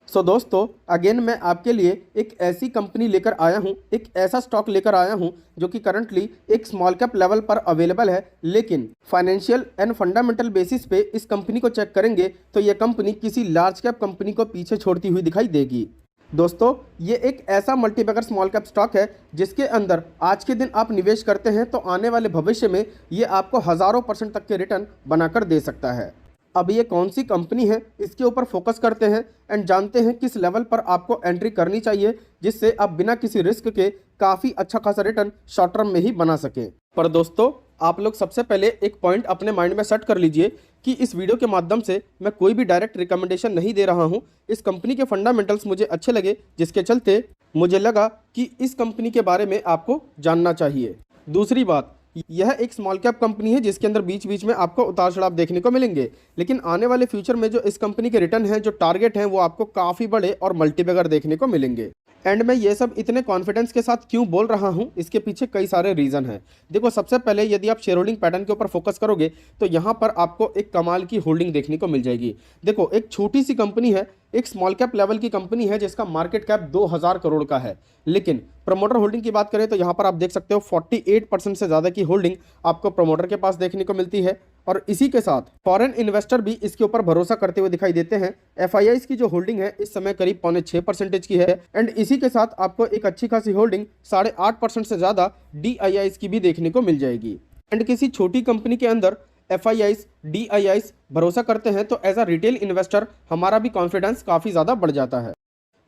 दोस्तों अगेन मैं आपके लिए एक ऐसी कंपनी लेकर आया हूं, एक ऐसा स्टॉक लेकर आया हूं जो कि करंटली एक स्मॉल कैप लेवल पर अवेलेबल है, लेकिन फाइनेंशियल एंड फंडामेंटल बेसिस पे इस कंपनी को चेक करेंगे तो ये कंपनी किसी लार्ज कैप कंपनी को पीछे छोड़ती हुई दिखाई देगी। दोस्तों ये एक ऐसा मल्टीबैगर स्मॉल कैप स्टॉक है जिसके अंदर आज के दिन आप निवेश करते हैं तो आने वाले भविष्य में ये आपको हज़ारों % तक के रिटर्न बनाकर दे सकता है। अब ये कौन सी कंपनी है, इसके ऊपर फोकस करते हैं एंड जानते हैं किस लेवल पर आपको एंट्री करनी चाहिए जिससे आप बिना किसी रिस्क के काफ़ी अच्छा खासा रिटर्न शॉर्ट टर्म में ही बना सकें। पर दोस्तों आप लोग सबसे पहले एक पॉइंट अपने माइंड में सेट कर लीजिए कि इस वीडियो के माध्यम से मैं कोई भी डायरेक्ट रिकमेंडेशन नहीं दे रहा हूं। इस कंपनी के फंडामेंटल्स मुझे अच्छे लगे जिसके चलते मुझे लगा कि इस कंपनी के बारे में आपको जानना चाहिए। दूसरी बात, यह एक स्मॉल कैप कंपनी है जिसके अंदर बीच बीच में आपको उतार चढ़ाव देखने को मिलेंगे, लेकिन आने वाले फ्यूचर में जो इस कंपनी के रिटर्न हैं, जो टारगेट हैं, वो आपको काफ़ी बड़े और मल्टीबैगर देखने को मिलेंगे। एंड मैं ये सब इतने कॉन्फिडेंस के साथ क्यों बोल रहा हूँ, इसके पीछे कई सारे रीज़न हैं। देखो सबसे पहले यदि आप शेयर होल्डिंग पैटर्न के ऊपर फोकस करोगे तो यहाँ पर आपको एक कमाल की होल्डिंग देखने को मिल जाएगी। देखो एक छोटी सी कंपनी है, एक स्मॉल कैप लेवल की कंपनी है जिसका मार्केट कैप 2000 करोड़ का है, लेकिन प्रमोटर होल्डिंग की बात करें तो यहाँ पर आप देख सकते हो 48% से ज़्यादा की होल्डिंग आपको प्रमोटर के पास देखने को मिलती है। और इसी के साथ फॉरेन इन्वेस्टर भी इसके ऊपर भरोसा करते हुए दिखाई देते हैं। एफआईआईस की जो होल्डिंग है इस समय करीब 5.6% की है एंड इसी के साथ आपको एक अच्छी खासी होल्डिंग 8.5% से ज़्यादा डीआईआईस की भी देखने को मिल जाएगी। एंड किसी छोटी कंपनी के अंदर एफआईआईस डीआईआईस भरोसा करते हैं तो एज अ रिटेल इन्वेस्टर हमारा भी कॉन्फिडेंस काफ़ी ज़्यादा बढ़ जाता है।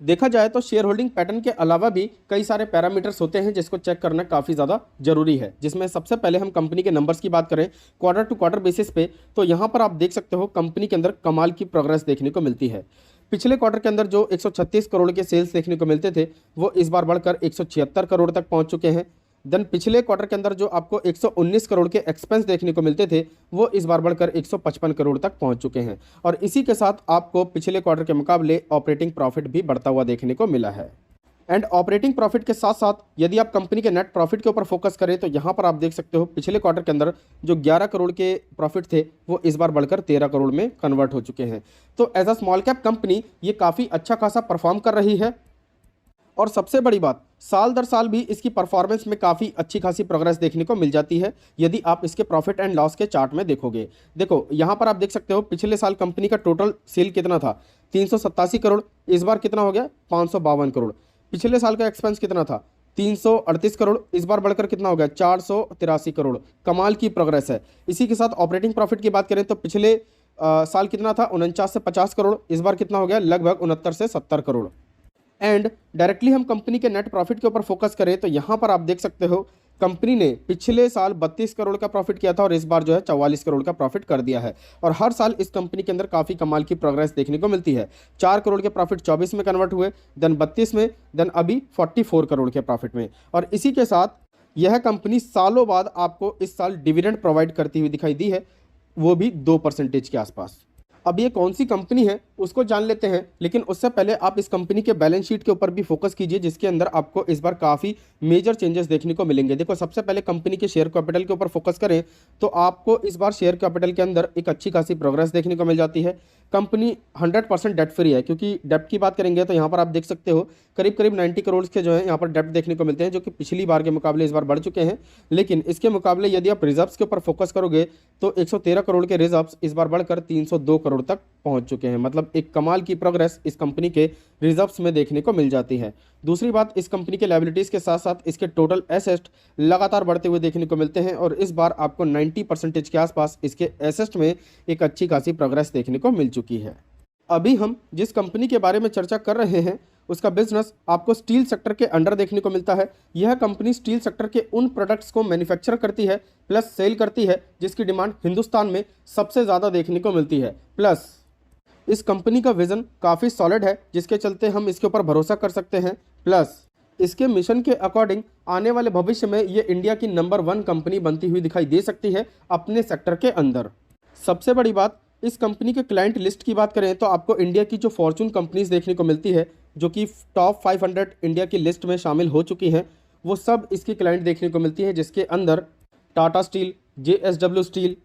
देखा जाए तो शेयर होल्डिंग पैटर्न के अलावा भी कई सारे पैरामीटर्स होते हैं जिसको चेक करना काफ़ी ज़्यादा जरूरी है, जिसमें सबसे पहले हम कंपनी के नंबर्स की बात करें क्वार्टर टू क्वार्टर बेसिस पे तो यहाँ पर आप देख सकते हो कंपनी के अंदर कमाल की प्रोग्रेस देखने को मिलती है। पिछले क्वार्टर के अंदर जो 136 करोड़ के सेल्स देखने को मिलते थे वो इस बार बढ़कर 176 करोड़ तक पहुँच चुके हैं। देन पिछले क्वार्टर के अंदर जो आपको 119 करोड़ के एक्सपेंस देखने को मिलते थे वो इस बार बढ़कर 155 करोड़ तक पहुंच चुके हैं और इसी के साथ आपको पिछले क्वार्टर के मुकाबले ऑपरेटिंग प्रॉफिट भी बढ़ता हुआ देखने को मिला है। एंड ऑपरेटिंग प्रॉफिट के साथ साथ यदि आप कंपनी के नेट प्रॉफिट के ऊपर फोकस करें तो यहाँ पर आप देख सकते हो पिछले क्वार्टर के अंदर जो 11 करोड़ के प्रॉफिट थे वो इस बार बढ़कर 13 करोड़ में कन्वर्ट हो चुके हैं। तो as a small cap company ये काफ़ी अच्छा खासा परफॉर्म कर रही है और सबसे बड़ी बात साल दर साल भी इसकी परफॉर्मेंस में काफ़ी अच्छी खासी प्रोग्रेस देखने को मिल जाती है यदि आप इसके प्रॉफिट एंड लॉस के चार्ट में देखोगे। देखो यहाँ पर आप देख सकते हो पिछले साल कंपनी का टोटल सेल कितना था 387 करोड़, इस बार कितना हो गया 552 करोड़। पिछले साल का एक्सपेंस कितना था 338 करोड़, इस बार बढ़कर कितना हो गया 483 करोड़। कमाल की प्रोग्रेस है। इसी के साथ ऑपरेटिंग प्रॉफिट की बात करें तो पिछले साल कितना था 49 से 50 करोड़, इस बार कितना हो गया लगभग 69 से 70 करोड़। एंड डायरेक्टली हम कंपनी के नेट प्रॉफिट के ऊपर फोकस करें तो यहाँ पर आप देख सकते हो कंपनी ने पिछले साल 32 करोड़ का प्रॉफिट किया था और इस बार जो है 44 करोड़ का प्रॉफिट कर दिया है और हर साल इस कंपनी के अंदर काफ़ी कमाल की प्रोग्रेस देखने को मिलती है। 4 करोड़ के प्रॉफिट 24 में कन्वर्ट हुए, देन 32 में, देन अभी 44 करोड़ के प्रॉफिट में। और इसी के साथ यह कंपनी सालों बाद आपको इस साल डिविडेंड प्रोवाइड करती हुई दिखाई दी है, वो भी 2% के आसपास। अब ये कौन सी कंपनी है उसको जान लेते हैं, लेकिन उससे पहले आप इस कंपनी के बैलेंस शीट के ऊपर भी फोकस कीजिए जिसके अंदर आपको इस बार काफ़ी मेजर चेंजेस देखने को मिलेंगे। देखो सबसे पहले कंपनी के शेयर कैपिटल के ऊपर फोकस करें तो आपको इस बार शेयर कैपिटल के अंदर एक अच्छी खासी प्रोग्रेस देखने को मिल जाती है। कंपनी 100% डेट फ्री है, क्योंकि डेप्ट की बात करेंगे तो यहाँ पर आप देख सकते हो करीब करीब 90 करोड़ के जो है यहाँ पर डेप्ट देखने को मिलते हैं, जो कि पिछली बार के मुकाबले इस बार बढ़ चुके हैं। लेकिन इसके मुकाबले यदि आप रिजर्व्स के ऊपर फोकस करोगे तो 113 करोड़ के रिजर्व्स इस बार बढ़कर 302 करोड़ तक पहुंच चुके हैं। मतलब एक कमाल की प्रोग्रेस इस कंपनी के रिजर्व्स में देखने को मिल जाती है। दूसरी बात, इस कंपनी के लायबिलिटीज के साथ साथ इसके टोटल एसेट लगातार बढ़ते हुए देखने को मिलते हैं और इस बार आपको 90% के आसपास इसके एसेट में एक अच्छी खासी प्रोग्रेस देखने को मिल चुकी है। अभी हम जिस कंपनी के बारे में चर्चा कर रहे हैं उसका बिजनेस आपको स्टील सेक्टर के अंडर देखने को मिलता है। यह कंपनी स्टील सेक्टर के उन प्रोडक्ट्स को मैन्युफैक्चर करती है प्लस सेल करती है जिसकी डिमांड हिंदुस्तान में सबसे ज़्यादा देखने को मिलती है। प्लस इस कंपनी का विज़न काफ़ी सॉलिड है जिसके चलते हम इसके ऊपर भरोसा कर सकते हैं। प्लस इसके मिशन के अकॉर्डिंग आने वाले भविष्य में ये इंडिया की नंबर 1 कंपनी बनती हुई दिखाई दे सकती है अपने सेक्टर के अंदर। सबसे बड़ी बात, इस कंपनी के क्लाइंट लिस्ट की बात करें तो आपको इंडिया की जो फॉर्चून कंपनीज देखने को मिलती है जो कि टॉप 500 इंडिया की लिस्ट में शामिल हो चुकी हैं, वो सब इसकी क्लाइंट देखने को मिलती है, जिसके अंदर Tata steel, JSW steel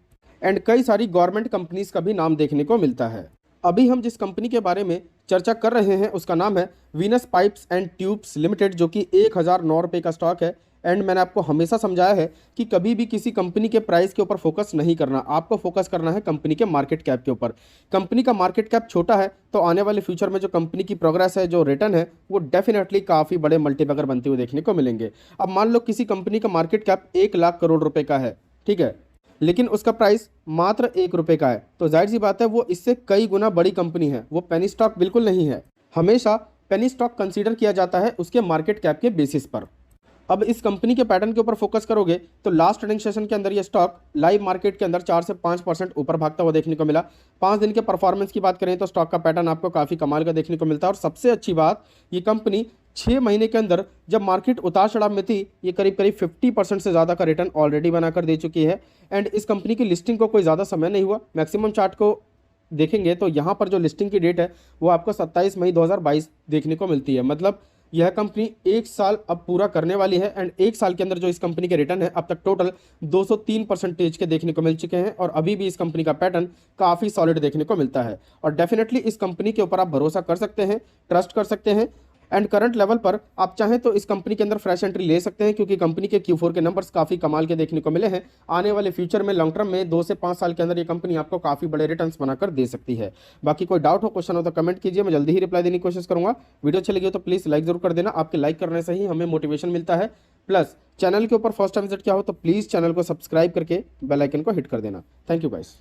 and कई सारी गवर्नमेंट कंपनीज का भी नाम देखने को मिलता है। अभी हम जिस कंपनी के बारे में चर्चा कर रहे हैं उसका नाम है Venus pipes and tubes limited, जो कि 1009 रुपये का स्टॉक है। एंड मैंने आपको हमेशा समझाया है कि कभी भी किसी कंपनी के प्राइस के ऊपर फोकस नहीं करना, आपको फोकस करना है कंपनी के मार्केट कैप के ऊपर। कंपनी का मार्केट कैप छोटा है तो आने वाले फ्यूचर में जो कंपनी की प्रोग्रेस है, जो रिटर्न है, वो डेफिनेटली काफ़ी बड़े मल्टीबैगर बनते हुए देखने को मिलेंगे। अब मान लो किसी कंपनी का मार्केट कैप 1 लाख करोड़ रुपए का है, ठीक है, लेकिन उसका प्राइस मात्र 1 रुपये का है, तो जाहिर सी बात है वो इससे कई गुना बड़ी कंपनी है, वो पेनी स्टॉक बिल्कुल नहीं है। हमेशा पेनी स्टॉक कंसीडर किया जाता है उसके मार्केट कैप के बेसिस पर। अब इस कंपनी के पैटर्न के ऊपर फोकस करोगे तो लास्ट ट्रेडिंग सेशन के अंदर ये स्टॉक लाइव मार्केट के अंदर 4 से 5% ऊपर भागता हुआ देखने को मिला। 5 दिन के परफॉर्मेंस की बात करें तो स्टॉक का पैटर्न आपको काफ़ी कमाल का देखने को मिलता है। और सबसे अच्छी बात, ये कंपनी 6 महीने के अंदर जब मार्केट उतार चढ़ाव में थी, ये करीब करीब 50% से ज़्यादा का रिटर्न ऑलरेडी बनाकर दे चुकी है। एंड इस कंपनी की लिस्टिंग को कोई ज़्यादा समय नहीं हुआ। मैक्सिमम चार्ट को देखेंगे तो यहाँ पर जो लिस्टिंग की डेट है वो आपको 27 मई 2022 देखने को मिलती है। मतलब यह कंपनी 1 साल अब पूरा करने वाली है। एंड 1 साल के अंदर जो इस कंपनी के रिटर्न है अब तक टोटल 203% के देखने को मिल चुके हैं। और अभी भी इस कंपनी का पैटर्न काफ़ी सॉलिड देखने को मिलता है। और डेफिनेटली इस कंपनी के ऊपर आप भरोसा कर सकते हैं, ट्रस्ट कर सकते हैं। एंड करंट लेवल पर आप चाहें तो इस कंपनी के अंदर फ्रेश एंट्री ले सकते हैं, क्योंकि कंपनी के Q4 के नंबर्स काफ़ी कमाल के देखने को मिले हैं। आने वाले फ्यूचर में लॉन्ग टर्म में 2 से 5 साल के अंदर ये कंपनी आपको काफ़ी बड़े रिटर्न्स बनाकर दे सकती है। बाकी कोई डाउट हो, क्वेश्चन हो तो कमेंट कीजिए, मैं जल्दी ही रिप्लाई देने की कोशिश करूंगा। वीडियो अच्छी लगी हो तो प्लीज़ लाइक जरूर कर देना, आपके लाइक करने से ही हमें मोटिवेशन मिलता है। प्लस चैनल के ऊपर फर्स्ट टाइम विजिट किया हो तो प्लीज़ चैनल को सब्सक्राइब करके बेल आइकन को हिट कर देना। Thank you guys.